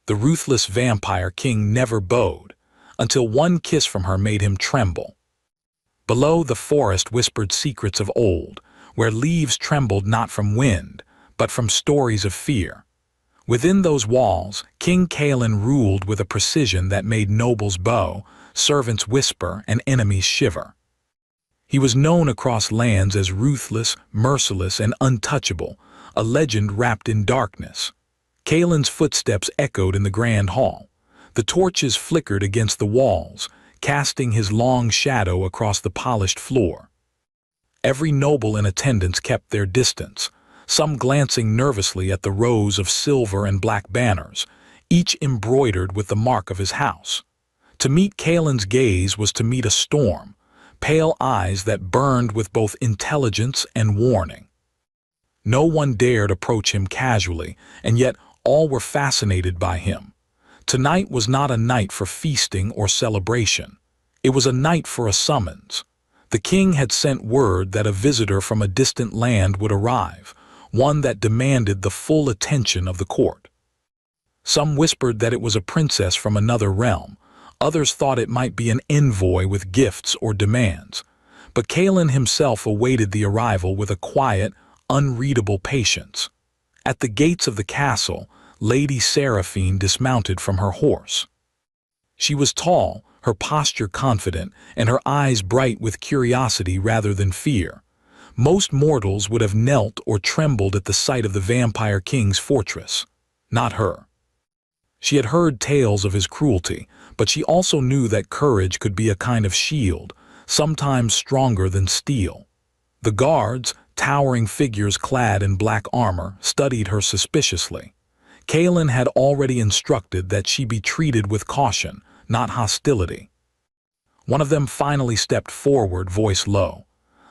The ruthless vampire king never bowed, until one kiss from her made him tremble. Below, the forest whispered secrets of old, where leaves trembled not from wind, but from stories of fear. Within those walls, King Kaelin ruled with a precision that made nobles bow, servants whisper, and enemies shiver. He was known across lands as ruthless, merciless, and untouchable, a legend wrapped in darkness. Kaelin's footsteps echoed in the grand hall. The torches flickered against the walls, casting his long shadow across the polished floor. Every noble in attendance kept their distance, some glancing nervously at the rows of silver and black banners, each embroidered with the mark of his house. To meet Kaelin's gaze was to meet a storm, pale eyes that burned with both intelligence and warning. No one dared approach him casually, and yet all were fascinated by him. Tonight was not a night for feasting or celebration. It was a night for a summons. The king had sent word that a visitor from a distant land would arrive, one that demanded the full attention of the court. Some whispered that it was a princess from another realm. Others thought it might be an envoy with gifts or demands. But Kaelin himself awaited the arrival with a quiet, unreadable patience. At the gates of the castle, Lady Seraphine dismounted from her horse. She was tall, her posture confident, and her eyes bright with curiosity rather than fear. Most mortals would have knelt or trembled at the sight of the vampire king's fortress. Not her. She had heard tales of his cruelty, but she also knew that courage could be a kind of shield, sometimes stronger than steel. The guards, towering figures clad in black armor, studied her suspiciously. Kaelin had already instructed that she be treated with caution, not hostility. One of them finally stepped forward, voice low.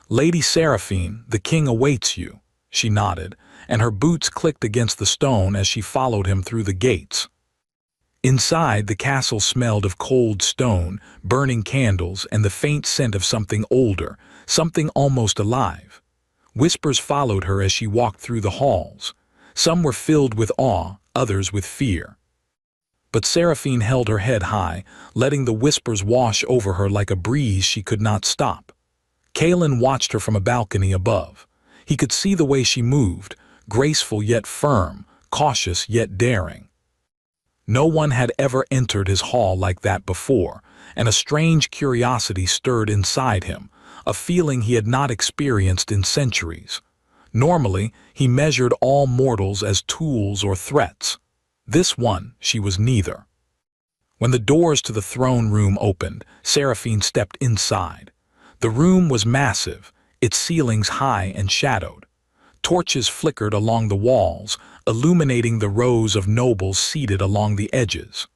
"Lady Seraphine, the king awaits you." She nodded, and her boots clicked against the stone as she followed him through the gates. Inside, the castle smelled of cold stone, burning candles, and the faint scent of something older, something almost alive. Whispers followed her as she walked through the halls. Some were filled with awe, others with fear. But Seraphine held her head high, letting the whispers wash over her like a breeze she could not stop. Kaelin watched her from a balcony above. He could see the way she moved, graceful yet firm, cautious yet daring. No one had ever entered his hall like that before, and a strange curiosity stirred inside him, a feeling he had not experienced in centuries. Normally, he measured all mortals as tools or threats. This one, she was neither. When the doors to the throne room opened, Seraphine stepped inside. The room was massive, its ceilings high and shadowed. Torches flickered along the walls, illuminating the rows of nobles seated along the edges.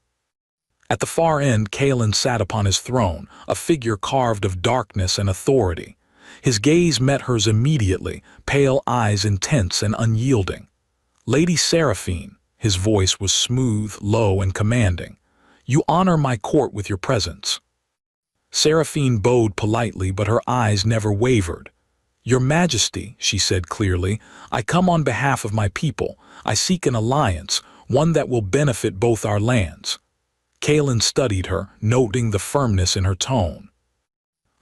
At the far end, Kaelin sat upon his throne, a figure carved of darkness and authority. His gaze met hers immediately, pale eyes intense and unyielding. "Lady Seraphine," his voice was smooth, low, and commanding, "you honor my court with your presence." Seraphine bowed politely, but her eyes never wavered. "Your Majesty," she said clearly, "I come on behalf of my people. I seek an alliance, one that will benefit both our lands." Kaelin studied her, noting the firmness in her tone.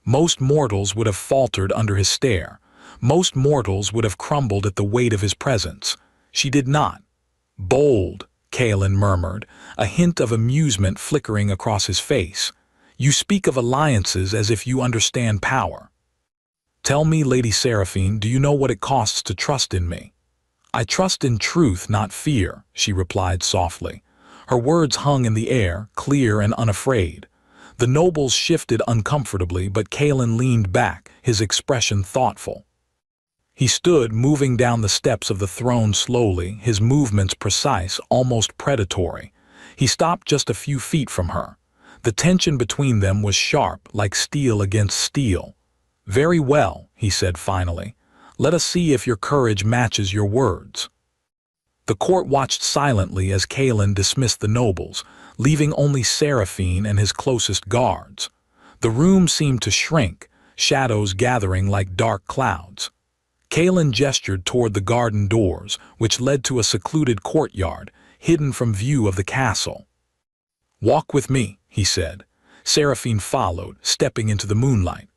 Most mortals would have faltered under his stare. Most mortals would have crumbled at the weight of his presence. She did not. "Bold," Kaelin murmured, a hint of amusement flickering across his face. "You speak of alliances as if you understand power." "Tell me, Lady Seraphine, do you know what it costs to trust in me?" "I trust in truth, not fear," she replied softly. Her words hung in the air, clear and unafraid. The nobles shifted uncomfortably, but Kaelin leaned back, his expression thoughtful. He stood, moving down the steps of the throne slowly, his movements precise, almost predatory. He stopped just a few feet from her. The tension between them was sharp, like steel against steel. "Very well," he said finally. "Let us see if your courage matches your words." The court watched silently as Kaelin dismissed the nobles, leaving only Seraphine and his closest guards. The room seemed to shrink, shadows gathering like dark clouds. Kaelin gestured toward the garden doors, which led to a secluded courtyard, hidden from view of the castle. "Walk with me," he said. Seraphine followed, stepping into the moonlight.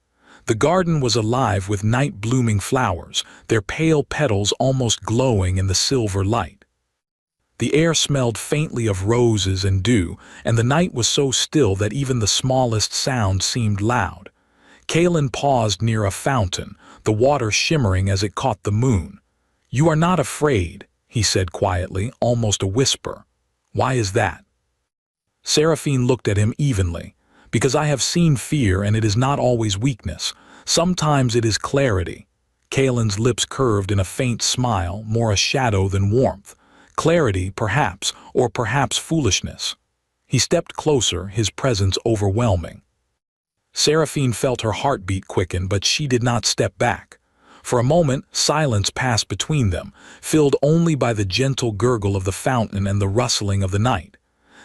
The garden was alive with night-blooming flowers, their pale petals almost glowing in the silver light. The air smelled faintly of roses and dew, and the night was so still that even the smallest sound seemed loud. Kaelin paused near a fountain, the water shimmering as it caught the moon. "You are not afraid," he said quietly, almost a whisper. "Why is that?" Seraphine looked at him evenly. "Because I have seen fear, and it is not always weakness. Sometimes it is clarity." Kaelin's lips curved in a faint smile, more a shadow than warmth. Clarity, perhaps, or perhaps foolishness. He stepped closer, his presence overwhelming. Seraphine felt her heartbeat quicken, but she did not step back. For a moment, silence passed between them, filled only by the gentle gurgle of the fountain and the rustling of the night.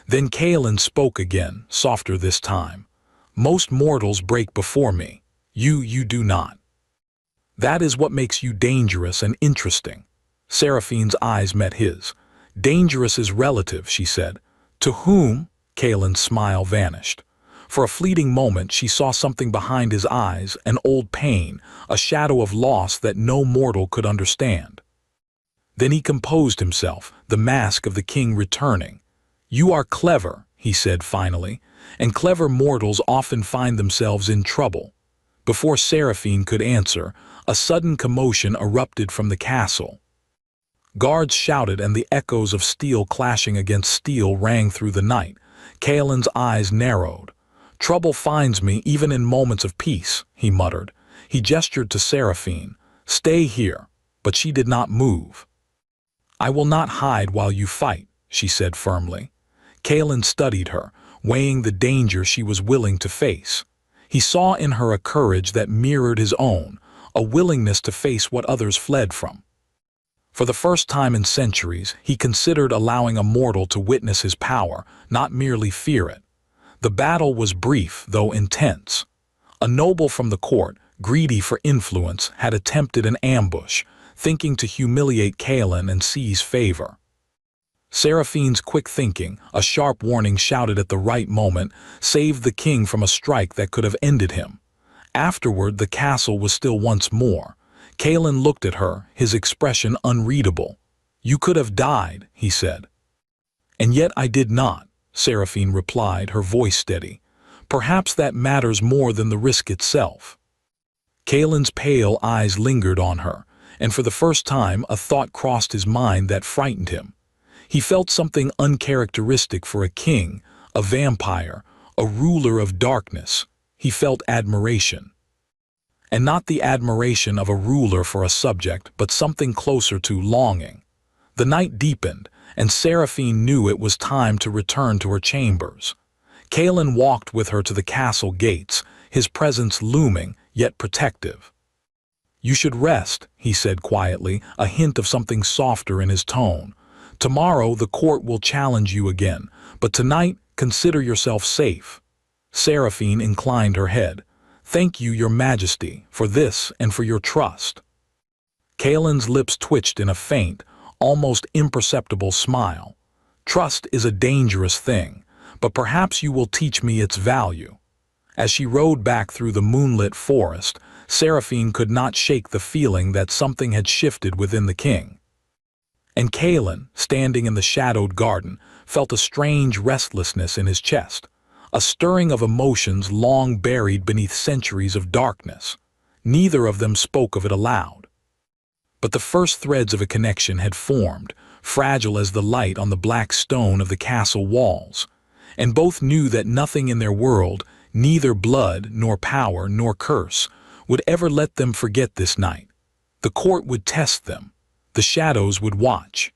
Then Kaelin spoke again, softer this time. "Most mortals break before me. You do not. That is what makes you dangerous and interesting." Seraphine's eyes met his. "Dangerous is relative," she said. "To whom?" Kaelin's smile vanished. For a fleeting moment she saw something behind his eyes, an old pain, a shadow of loss that no mortal could understand. Then he composed himself, the mask of the king returning. "You are clever," he said finally, "and clever mortals often find themselves in trouble." Before Seraphine could answer, a sudden commotion erupted from the castle. Guards shouted, and the echoes of steel clashing against steel rang through the night. Kaelin's eyes narrowed. "Trouble finds me even in moments of peace," he muttered. He gestured to Seraphine. "Stay here," but she did not move. "I will not hide while you fight," she said firmly. Kaelin studied her, weighing the danger she was willing to face. He saw in her a courage that mirrored his own, a willingness to face what others fled from. For the first time in centuries, he considered allowing a mortal to witness his power, not merely fear it. The battle was brief, though intense. A noble from the court, greedy for influence, had attempted an ambush, thinking to humiliate Kaelin and seize favor. Seraphine's quick thinking, a sharp warning shouted at the right moment, saved the king from a strike that could have ended him. Afterward, the castle was still once more. Kaelin looked at her, his expression unreadable. "You could have died," he said. "And yet I did not," Seraphine replied, her voice steady. "Perhaps that matters more than the risk itself." Kaelin's pale eyes lingered on her, and for the first time a thought crossed his mind that frightened him. He felt something uncharacteristic for a king, a vampire, a ruler of darkness. He felt admiration. And not the admiration of a ruler for a subject, but something closer to longing. The night deepened, and Seraphine knew it was time to return to her chambers. Kaelin walked with her to the castle gates, his presence looming, yet protective. "You should rest," he said quietly, a hint of something softer in his tone. "Tomorrow the court will challenge you again, but tonight consider yourself safe." Seraphine inclined her head. "Thank you, Your Majesty, for this and for your trust." Kaelin's lips twitched in a faint, almost imperceptible smile. "Trust is a dangerous thing, but perhaps you will teach me its value." As she rode back through the moonlit forest, Seraphine could not shake the feeling that something had shifted within the king. And Kaelin, standing in the shadowed garden, felt a strange restlessness in his chest, a stirring of emotions long buried beneath centuries of darkness. Neither of them spoke of it aloud. But the first threads of a connection had formed, fragile as the light on the black stone of the castle walls, and both knew that nothing in their world, neither blood, nor power, nor curse, would ever let them forget this night. The court would test them. The shadows would watch.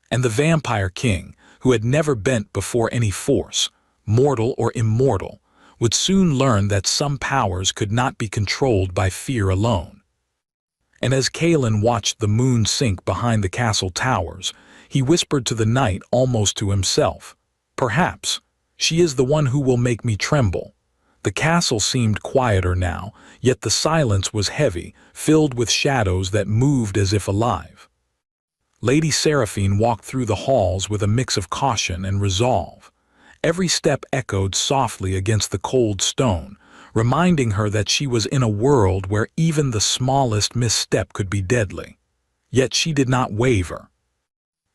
And the vampire king, who had never bent before any force, mortal or immortal, would soon learn that some powers could not be controlled by fear alone. And as Kaelin watched the moon sink behind the castle towers, he whispered to the night almost to himself, "Perhaps she is the one who will make me tremble." The castle seemed quieter now, yet the silence was heavy, filled with shadows that moved as if alive. Lady Seraphine walked through the halls with a mix of caution and resolve. Every step echoed softly against the cold stone, reminding her that she was in a world where even the smallest misstep could be deadly. Yet she did not waver.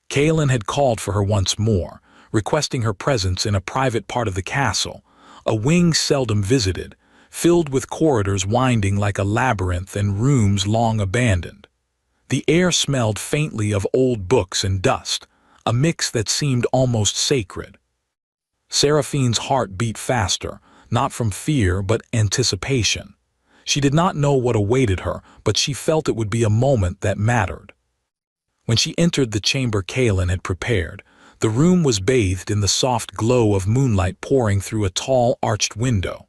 Kaelin had called for her once more, requesting her presence in a private part of the castle, a wing seldom visited, filled with corridors winding like a labyrinth and rooms long abandoned. The air smelled faintly of old books and dust, a mix that seemed almost sacred. Seraphine's heart beat faster, not from fear but anticipation. She did not know what awaited her, but she felt it would be a moment that mattered. When she entered the chamber Kaelin had prepared, the room was bathed in the soft glow of moonlight pouring through a tall arched window.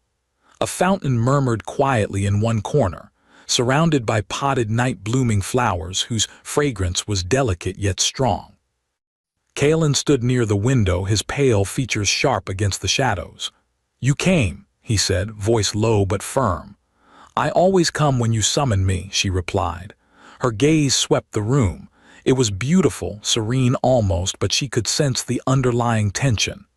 A fountain murmured quietly in one corner, surrounded by potted night-blooming flowers whose fragrance was delicate yet strong. Kaelin stood near the window, his pale features sharp against the shadows. "You came," he said, voice low but firm. "I always come when you summon me," she replied. Her gaze swept the room. It was beautiful, serene almost, but she could sense the underlying tension.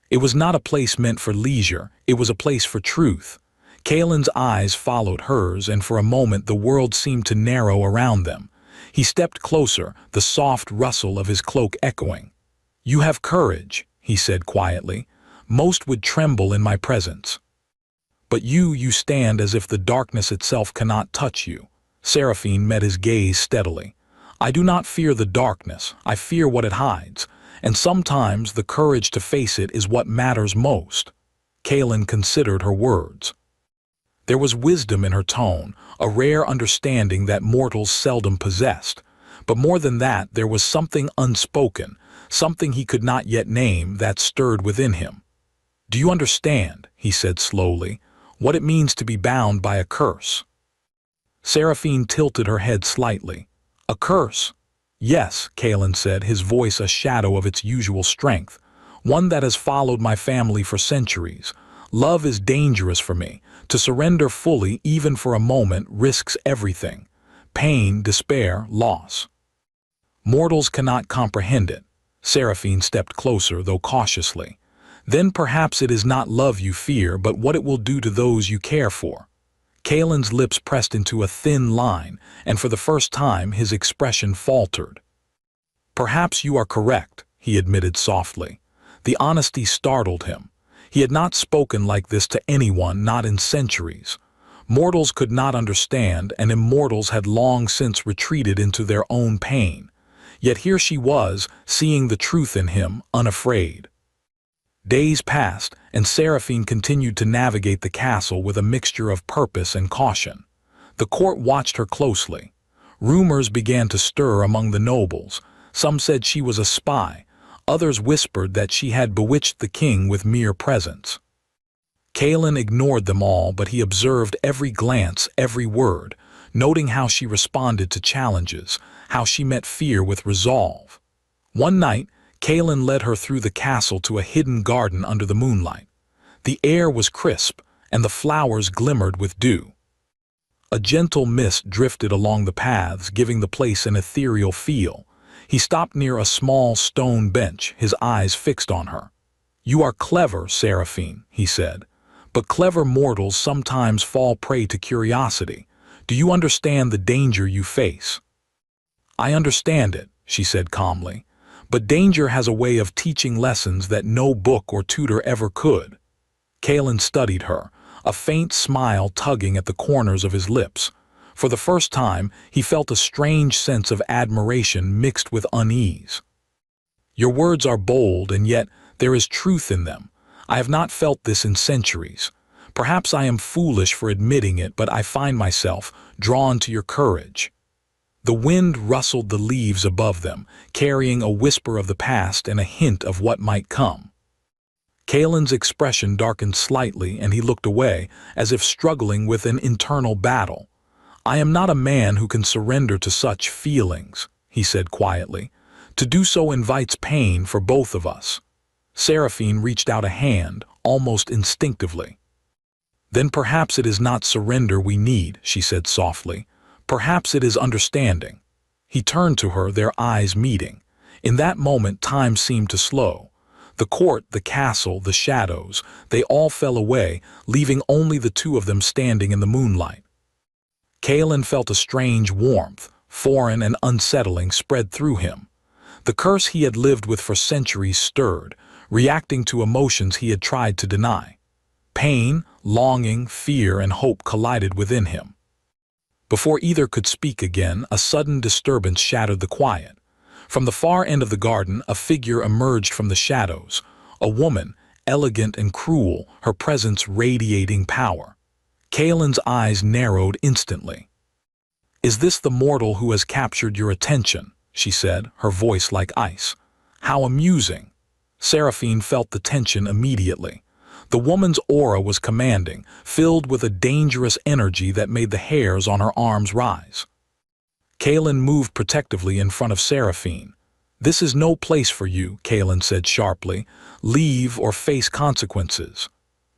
It was not a place meant for leisure, it was a place for truth. Kaelin's eyes followed hers, and for a moment the world seemed to narrow around them. He stepped closer, the soft rustle of his cloak echoing. "You have courage," he said quietly. "Most would tremble in my presence. But you stand as if the darkness itself cannot touch you." Seraphine met his gaze steadily. "I do not fear the darkness, I fear what it hides, and sometimes the courage to face it is what matters most." Kaelin considered her words. There was wisdom in her tone, a rare understanding that mortals seldom possessed. But more than that, there was something unspoken, something he could not yet name, that stirred within him. "Do you understand," he said slowly, "what it means to be bound by a curse?" Seraphine tilted her head slightly. "A curse?" "Yes," Kaelin said, his voice a shadow of its usual strength. "One that has followed my family for centuries. Love is dangerous for me. To surrender fully, even for a moment, risks everything. Pain, despair, loss. Mortals cannot comprehend it." Seraphine stepped closer, though cautiously. "Then perhaps it is not love you fear, but what it will do to those you care for." Kaelin's lips pressed into a thin line, and for the first time his expression faltered. "Perhaps you are correct," he admitted softly. The honesty startled him. He had not spoken like this to anyone, not in centuries. Mortals could not understand, and immortals had long since retreated into their own pain. Yet here she was, seeing the truth in him, unafraid. Days passed, and Seraphine continued to navigate the castle with a mixture of purpose and caution. The court watched her closely. Rumors began to stir among the nobles. Some said she was a spy. Others whispered that she had bewitched the king with mere presence. Kaelin ignored them all, but he observed every glance, every word, noting how she responded to challenges, how she met fear with resolve. One night, Kaelin led her through the castle to a hidden garden under the moonlight. The air was crisp, and the flowers glimmered with dew. A gentle mist drifted along the paths, giving the place an ethereal feel. He stopped near a small stone bench, his eyes fixed on her. "You are clever, Seraphine," he said. "But clever mortals sometimes fall prey to curiosity. Do you understand the danger you face?" "I understand it," she said calmly. "But danger has a way of teaching lessons that no book or tutor ever could." Kaelin studied her, a faint smile tugging at the corners of his lips. For the first time, he felt a strange sense of admiration mixed with unease. "Your words are bold, and yet there is truth in them. I have not felt this in centuries. Perhaps I am foolish for admitting it, but I find myself drawn to your courage." The wind rustled the leaves above them, carrying a whisper of the past and a hint of what might come. Kaelin's expression darkened slightly, and he looked away, as if struggling with an internal battle. "I am not a man who can surrender to such feelings," he said quietly. "To do so invites pain for both of us." Seraphine reached out a hand, almost instinctively. "Then perhaps it is not surrender we need," she said softly. "Perhaps it is understanding." He turned to her, their eyes meeting. In that moment, time seemed to slow. The court, the castle, the shadows, they all fell away, leaving only the two of them standing in the moonlight. Kalen felt a strange warmth, foreign and unsettling, spread through him. The curse he had lived with for centuries stirred, reacting to emotions he had tried to deny. Pain, longing, fear, and hope collided within him. Before either could speak again, a sudden disturbance shattered the quiet. From the far end of the garden, a figure emerged from the shadows, a woman, elegant and cruel, her presence radiating power. Kalen's eyes narrowed instantly. "Is this the mortal who has captured your attention?" she said, her voice like ice. "How amusing." Seraphine felt the tension immediately. The woman's aura was commanding, filled with a dangerous energy that made the hairs on her arms rise. Kalen moved protectively in front of Seraphine. "This is no place for you," Kalen said sharply. "Leave or face consequences."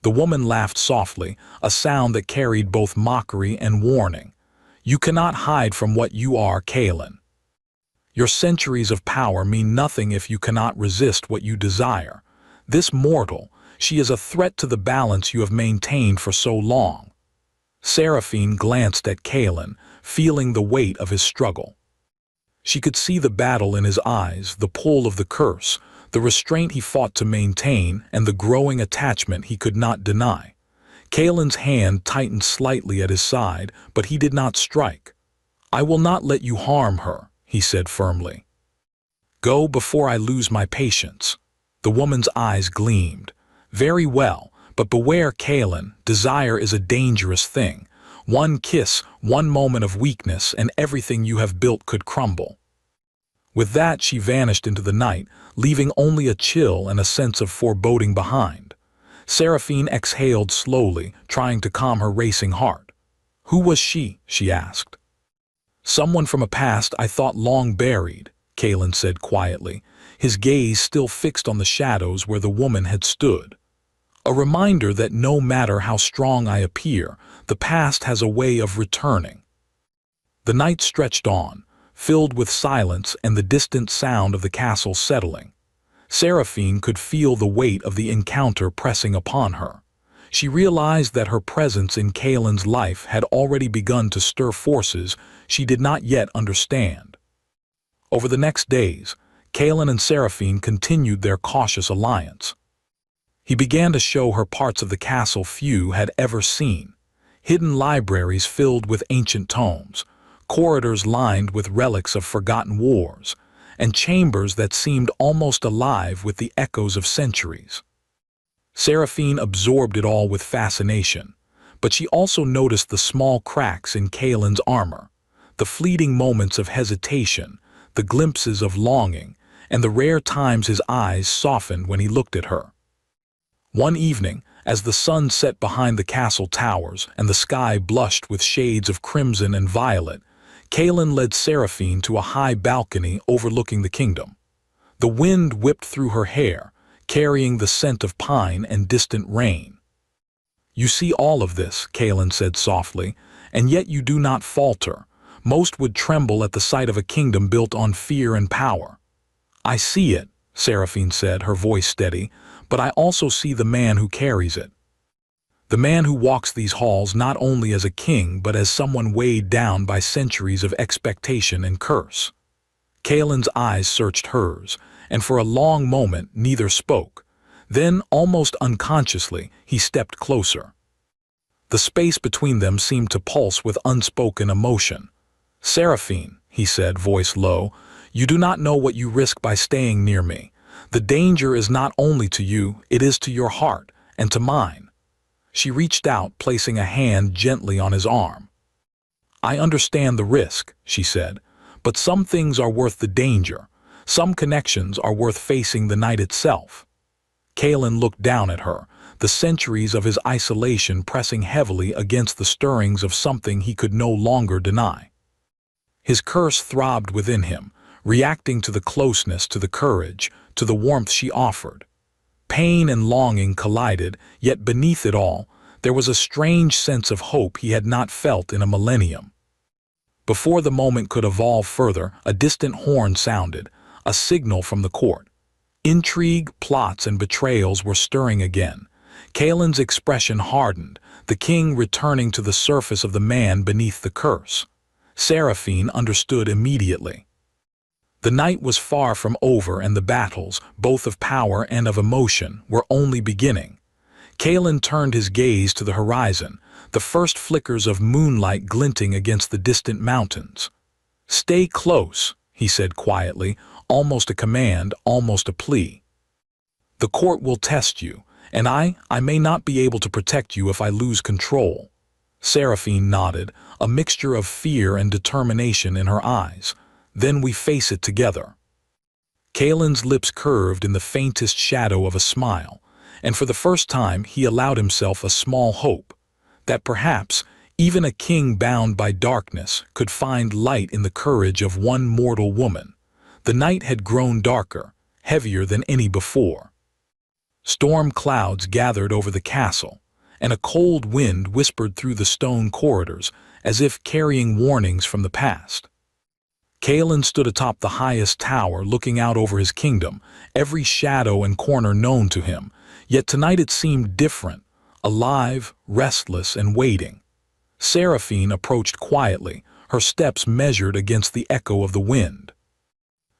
The woman laughed softly, a sound that carried both mockery and warning. "You cannot hide from what you are, Kalen. Your centuries of power mean nothing if you cannot resist what you desire. This mortal, she is a threat to the balance you have maintained for so long." Seraphine glanced at Kalen, feeling the weight of his struggle. She could see the battle in his eyes, the pull of the curse, the restraint he fought to maintain, and the growing attachment he could not deny. Kalen's hand tightened slightly at his side, but he did not strike. "I will not let you harm her," he said firmly. "Go before I lose my patience." The woman's eyes gleamed. "Very well, but beware, Kalen, desire is a dangerous thing. One kiss, one moment of weakness, and everything you have built could crumble." With that, she vanished into the night, leaving only a chill and a sense of foreboding behind. Seraphine exhaled slowly, trying to calm her racing heart. "Who was she?" she asked. "Someone from a past I thought long buried," Kalen said quietly, his gaze still fixed on the shadows where the woman had stood. "A reminder that no matter how strong I appear, the past has a way of returning." The night stretched on, filled with silence and the distant sound of the castle settling. Seraphine could feel the weight of the encounter pressing upon her. She realized that her presence in Kalen's life had already begun to stir forces she did not yet understand. Over the next days, Kalen and Seraphine continued their cautious alliance. He began to show her parts of the castle few had ever seen. Hidden libraries filled with ancient tomes, corridors lined with relics of forgotten wars, and chambers that seemed almost alive with the echoes of centuries. Seraphine absorbed it all with fascination, but she also noticed the small cracks in Kalen's armor, the fleeting moments of hesitation, the glimpses of longing, and the rare times his eyes softened when he looked at her. One evening, as the sun set behind the castle towers and the sky blushed with shades of crimson and violet, Kalen led Seraphine to a high balcony overlooking the kingdom. The wind whipped through her hair, carrying the scent of pine and distant rain. "You see all of this," Kalen said softly, "and yet you do not falter. Most would tremble at the sight of a kingdom built on fear and power." "I see it," Seraphine said, her voice steady, "but I also see the man who carries it. The man who walks these halls not only as a king but as someone weighed down by centuries of expectation and curse." Kalen's eyes searched hers, and for a long moment neither spoke. Then, almost unconsciously, he stepped closer. The space between them seemed to pulse with unspoken emotion. "Seraphine," he said, voice low, "you do not know what you risk by staying near me. The danger is not only to you, it is to your heart, and to mine." She reached out, placing a hand gently on his arm. "I understand the risk," she said, "but some things are worth the danger. Some connections are worth facing the night itself." Kalen looked down at her, the centuries of his isolation pressing heavily against the stirrings of something he could no longer deny. His curse throbbed within him, reacting to the closeness, to the courage, to the warmth she offered. Pain and longing collided, yet beneath it all, there was a strange sense of hope he had not felt in a millennium. Before the moment could evolve further, a distant horn sounded, a signal from the court. Intrigue, plots, and betrayals were stirring again. Kaelin's expression hardened, the king returning to the surface of the man beneath the curse. Seraphine understood immediately. The night was far from over, and the battles, both of power and of emotion, were only beginning. Kaelin turned his gaze to the horizon, the first flickers of moonlight glinting against the distant mountains. "Stay close," he said quietly, almost a command, almost a plea. "The court will test you, and I may not be able to protect you if I lose control." Seraphine nodded, a mixture of fear and determination in her eyes. "Then we face it together." Kaelin's lips curved in the faintest shadow of a smile, and for the first time he allowed himself a small hope, that perhaps even a king bound by darkness could find light in the courage of one mortal woman. The night had grown darker, heavier than any before. Storm clouds gathered over the castle, and a cold wind whispered through the stone corridors as if carrying warnings from the past. Kaelin stood atop the highest tower looking out over his kingdom, every shadow and corner known to him, yet tonight it seemed different, alive, restless, and waiting. Seraphine approached quietly, her steps measured against the echo of the wind.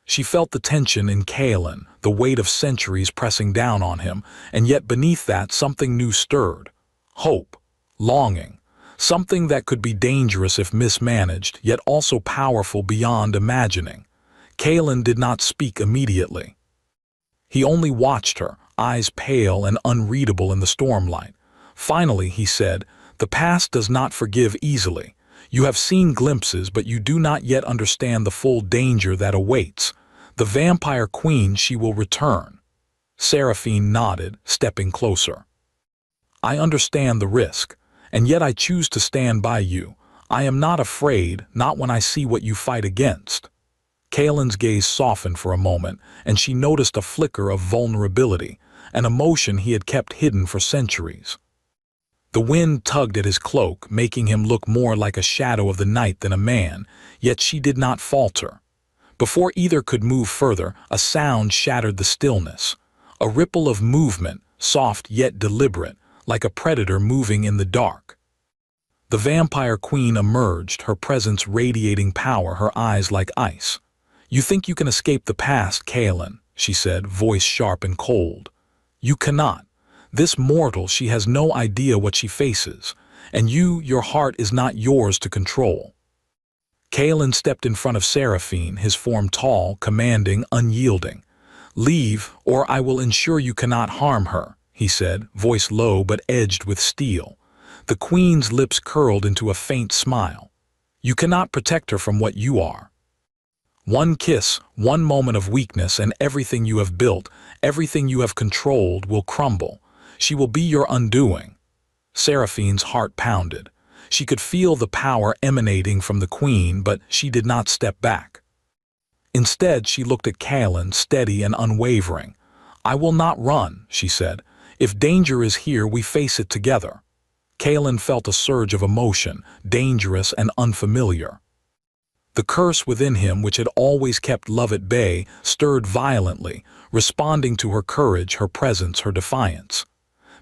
She felt the tension in Kaelin, the weight of centuries pressing down on him, and yet beneath that something new stirred. Hope, longing, something that could be dangerous if mismanaged, yet also powerful beyond imagining. Kaelin did not speak immediately. He only watched her, eyes pale and unreadable in the stormlight. Finally, he said, "The past does not forgive easily. You have seen glimpses, but you do not yet understand the full danger that awaits. The vampire queen, she will return." Seraphine nodded, stepping closer. "I understand the risk, and yet I choose to stand by you. I am not afraid, not when I see what you fight against." Kaelin's gaze softened for a moment, and she noticed a flicker of vulnerability, an emotion he had kept hidden for centuries. The wind tugged at his cloak, making him look more like a shadow of the night than a man, yet she did not falter. Before either could move further, a sound shattered the stillness. A ripple of movement, soft yet deliberate, like a predator moving in the dark. The vampire queen emerged, her presence radiating power, her eyes like ice. "You think you can escape the past, Kaelin," she said, voice sharp and cold. "You cannot. This mortal, she has no idea what she faces, and your heart is not yours to control." Kaelin stepped in front of Seraphine, his form tall, commanding, unyielding. "Leave, or I will ensure you cannot harm her," he said, voice low but edged with steel. The queen's lips curled into a faint smile. "You cannot protect her from what you are. One kiss, one moment of weakness, and everything you have built, everything you have controlled, will crumble. She will be your undoing." Seraphine's heart pounded. She could feel the power emanating from the queen, but she did not step back. Instead, she looked at Kaelin, steady and unwavering. "I will not run," she said. "If danger is here, we face it together." Kaelin felt a surge of emotion, dangerous and unfamiliar. The curse within him, which had always kept love at bay, stirred violently, responding to her courage, her presence, her defiance.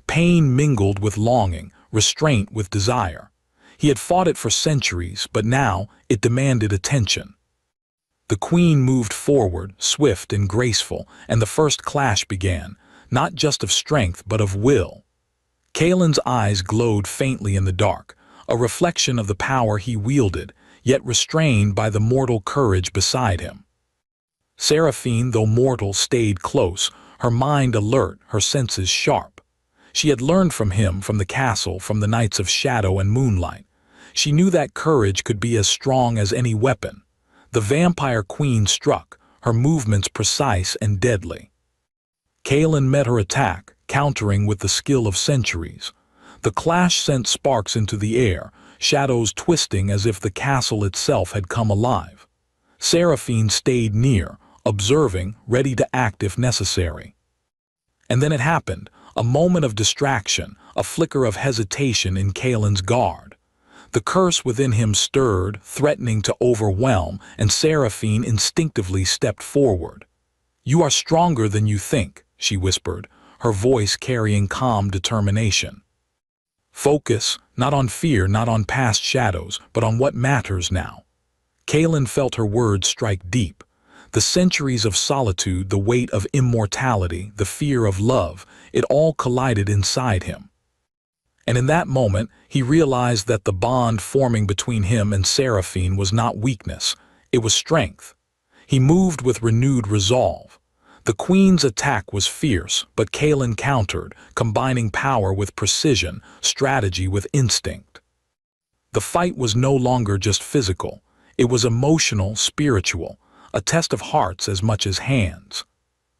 Pain mingled with longing, restraint with desire. He had fought it for centuries, but now it demanded attention. The queen moved forward, swift and graceful, and the first clash began, not just of strength but of will. Kaelin's eyes glowed faintly in the dark, a reflection of the power he wielded, yet restrained by the mortal courage beside him. Seraphine, though mortal, stayed close, her mind alert, her senses sharp. She had learned from him, from the castle, from the nights of shadow and moonlight. She knew that courage could be as strong as any weapon. The vampire queen struck, her movements precise and deadly. Kaelin met her attack, countering with the skill of centuries. The clash sent sparks into the air, shadows twisting as if the castle itself had come alive. Seraphine stayed near, observing, ready to act if necessary. And then it happened, a moment of distraction, a flicker of hesitation in Kaelin's guard. The curse within him stirred, threatening to overwhelm, and Seraphine instinctively stepped forward. "You are stronger than you think," she whispered, her voice carrying calm determination. "Focus, not on fear, not on past shadows, but on what matters now." Kaelin felt her words strike deep. The centuries of solitude, the weight of immortality, the fear of love, it all collided inside him. And in that moment, he realized that the bond forming between him and Seraphine was not weakness, it was strength. He moved with renewed resolve. The Queen's attack was fierce, but Kaelin countered, combining power with precision, strategy with instinct. The fight was no longer just physical. It was emotional, spiritual, a test of hearts as much as hands.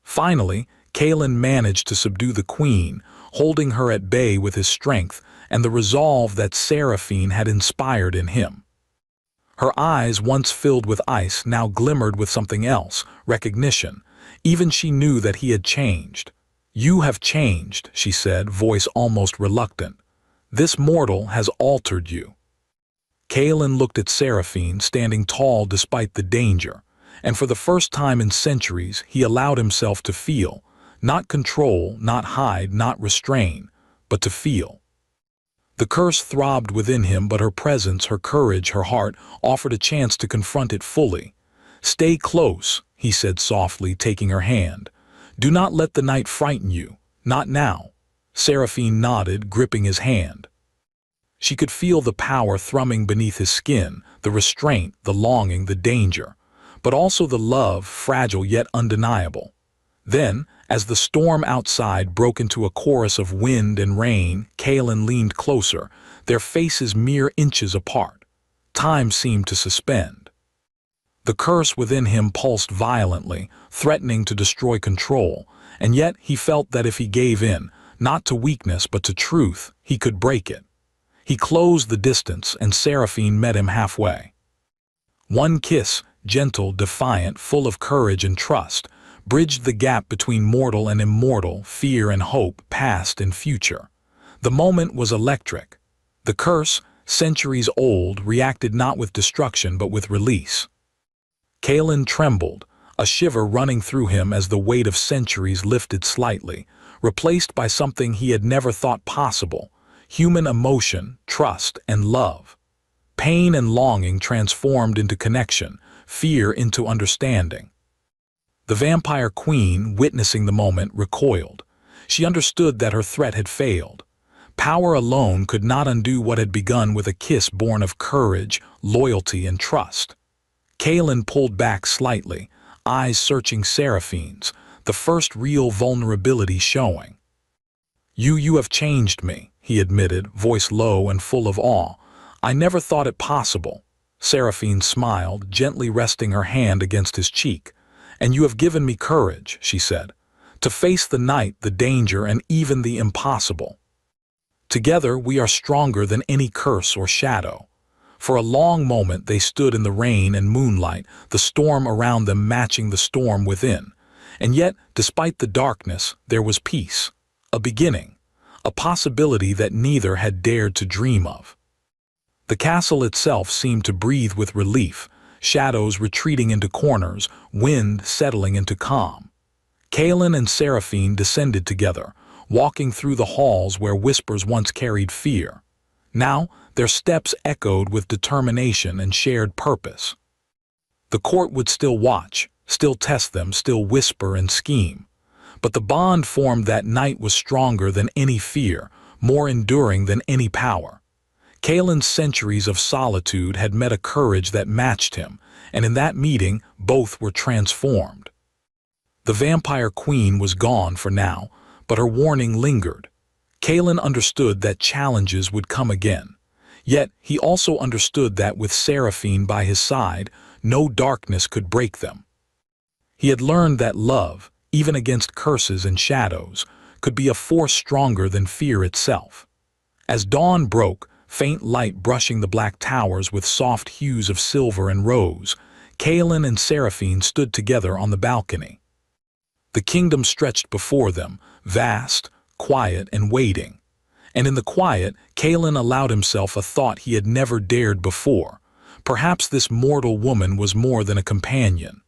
Finally, Kaelin managed to subdue the Queen, holding her at bay with his strength and the resolve that Seraphine had inspired in him. Her eyes, once filled with ice, now glimmered with something else, recognition. Even she knew that he had changed. "You have changed," she said, voice almost reluctant. "This mortal has altered you." Kaelin looked at Seraphine, standing tall despite the danger, and for the first time in centuries he allowed himself to feel, not control, not hide, not restrain, but to feel. The curse throbbed within him, but her presence, her courage, her heart offered a chance to confront it fully. "Stay close," he said softly, taking her hand. "Do not let the night frighten you. Not now." Seraphine nodded, gripping his hand. She could feel the power thrumming beneath his skin, the restraint, the longing, the danger, but also the love, fragile yet undeniable. Then, as the storm outside broke into a chorus of wind and rain, Kaelin leaned closer, their faces mere inches apart. Time seemed to suspend. The curse within him pulsed violently, threatening to destroy control, and yet he felt that if he gave in, not to weakness but to truth, he could break it. He closed the distance, and Seraphine met him halfway. One kiss, gentle, defiant, full of courage and trust, bridged the gap between mortal and immortal, fear and hope, past and future. The moment was electric. The curse, centuries old, reacted not with destruction but with release. Kaelin trembled, a shiver running through him as the weight of centuries lifted slightly, replaced by something he had never thought possible: human emotion, trust, and love. Pain and longing transformed into connection, fear into understanding. The Vampire Queen, witnessing the moment, recoiled. She understood that her threat had failed. Power alone could not undo what had begun with a kiss born of courage, loyalty, and trust. Kaelin pulled back slightly, eyes searching Seraphine's, the first real vulnerability showing. You have changed me," he admitted, voice low and full of awe. "I never thought it possible." Seraphine smiled, gently resting her hand against his cheek. "And you have given me courage," she said, "to face the night, the danger, and even the impossible. Together we are stronger than any curse or shadow." For a long moment they stood in the rain and moonlight, the storm around them matching the storm within. And yet, despite the darkness, there was peace. A beginning. A possibility that neither had dared to dream of. The castle itself seemed to breathe with relief, shadows retreating into corners, wind settling into calm. Kaelin and Seraphine descended together, walking through the halls where whispers once carried fear. Now, their steps echoed with determination and shared purpose. The court would still watch, still test them, still whisper and scheme. But the bond formed that night was stronger than any fear, more enduring than any power. Kaelin's centuries of solitude had met a courage that matched him, and in that meeting both were transformed. The Vampire Queen was gone for now, but her warning lingered. Kaelin understood that challenges would come again. Yet he also understood that with Seraphine by his side, no darkness could break them. He had learned that love, even against curses and shadows, could be a force stronger than fear itself. As dawn broke, faint light brushing the black towers with soft hues of silver and rose, Kaelin and Seraphine stood together on the balcony. The kingdom stretched before them, vast, quiet, and waiting. And in the quiet, Kalen allowed himself a thought he had never dared before. Perhaps this mortal woman was more than a companion.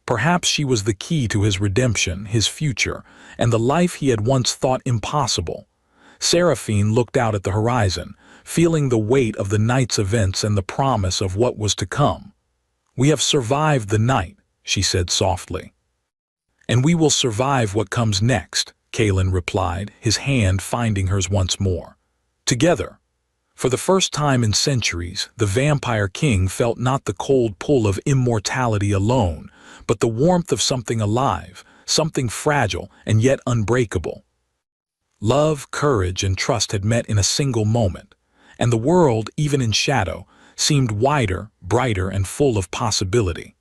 Perhaps she was the key to his redemption, his future, and the life he had once thought impossible. Seraphine looked out at the horizon, feeling the weight of the night's events and the promise of what was to come. "We have survived the night," she said softly. "And we will survive what comes next," Kalen replied, his hand finding hers once more. Together. For the first time in centuries, the Vampire King felt not the cold pull of immortality alone, but the warmth of something alive, something fragile and yet unbreakable. Love, courage, and trust had met in a single moment, and the world, even in shadow, seemed wider, brighter, and full of possibility.